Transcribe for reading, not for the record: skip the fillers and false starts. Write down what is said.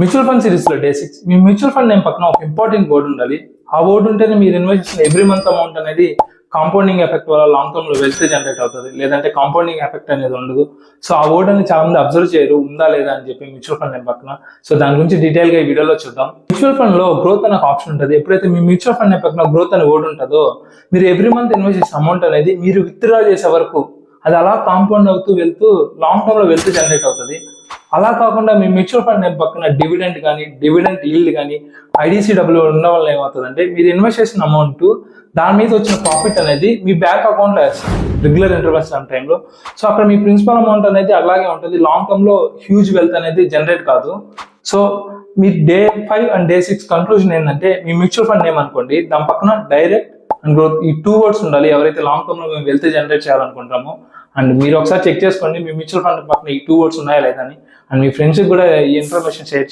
Mutual fund series లో day 6 మీ mutual fund name పక్కన ఒక ఇంపార్టెంట్ వర్డ్ ఉండాలి. ఆ వర్డ్ ఉంటేనే మీరు ఇన్వెస్ట్ చేసిన ఎవ్రీ మంత్ అమౌంట్ అనేది కాంపౌండింగ్ ఎఫెక్ట్ వల్ల లాంగ్ టర్మ్ లో వెల్త్ జనరేట్ అవుతుంది, లేదంటే కాంపౌండింగ్ ఎఫెక్ట్ అనేది ఉండదు. సో ఆ వర్డ్ అనేది చాలా మంది అబ్జర్వ్ చేయరు, ఉందా లేదా అని చెప్పి మ్యూచువల్ ఫండ్ నేమ్ పక్కన. సో దాని గురించి డీటెయిల్ గా ఈ వీడియోలో చూద్దాం. మ్యూచువల్ ఫండ్ లో గ్రోత్ అనే ఆప్షన్ ఉంటుంది. ఎప్పుడైతే మీ మ్యూచువల్ ఫండ్ నేమ్ పక్కన గ్రోత్ అనే వర్డ్ ఉంటుందో, మీరు ఎవ్రీ మంత్ ఇన్వెస్ట్ చేసే అమౌంట్ అనేది మీరు విత్డ్రా చేసే వరకు అది అలా కాంపౌండ్ అవుతూ వెళ్తూ లాంగ్ టర్మ్ లో వెల్త్ జనరేట్ అవుతుంది. అలా కాకుండా మీ మ్యూచువల్ ఫండ్ నేమ్ పక్కన డివిడెంట్ కానీ డివిడెంట్ ఈల్డ్ కానీ IDCW ఉన్న వల్ల ఏమవుతుందంటే, మీరు ఇన్వెస్ట్ చేసిన అమౌంట్ దాని మీద వచ్చిన ప్రాఫిట్ అనేది మీ బ్యాంక్ అకౌంట్లో వేస్తారు రెగ్యులర్ ఇంటర్వెల్స్ టైంలో. సో అక్కడ మీ ప్రిన్సిపల్ అమౌంట్ అనేది అలాగే ఉంటుంది. లాంగ్ టర్మ్ లో హ్యూజ్ వెల్త్ అనేది జనరేట్ కాదు. So me day 5 and day 6 conclusion ఏంటంటే, మీ మ్యూచువల్ ఫండ్ నేమ్ అనుకోండి, దాని పక్కన డైరెక్ట్ అండ్ గ్రోత్ ఈ 2 వర్డ్స్ ఉండాలి. ఎవరైతే లాంగ్ టర్మ్ లో మేము వెల్త్ జనరేట్ చేయాలనుకుంటామో. అండ్ మీరు ఒకసారి చెక్ చేసుకోండి మీ మ్యూచువల్ ఫండ్ పక్కన ఈ 2 వర్డ్స్ ఉన్నాయా లేదా అని. అండ్ మీ ఫ్రెండ్స్కి కూడా ఈ ఇన్ఫర్మేషన్ షేర్ చేయండి.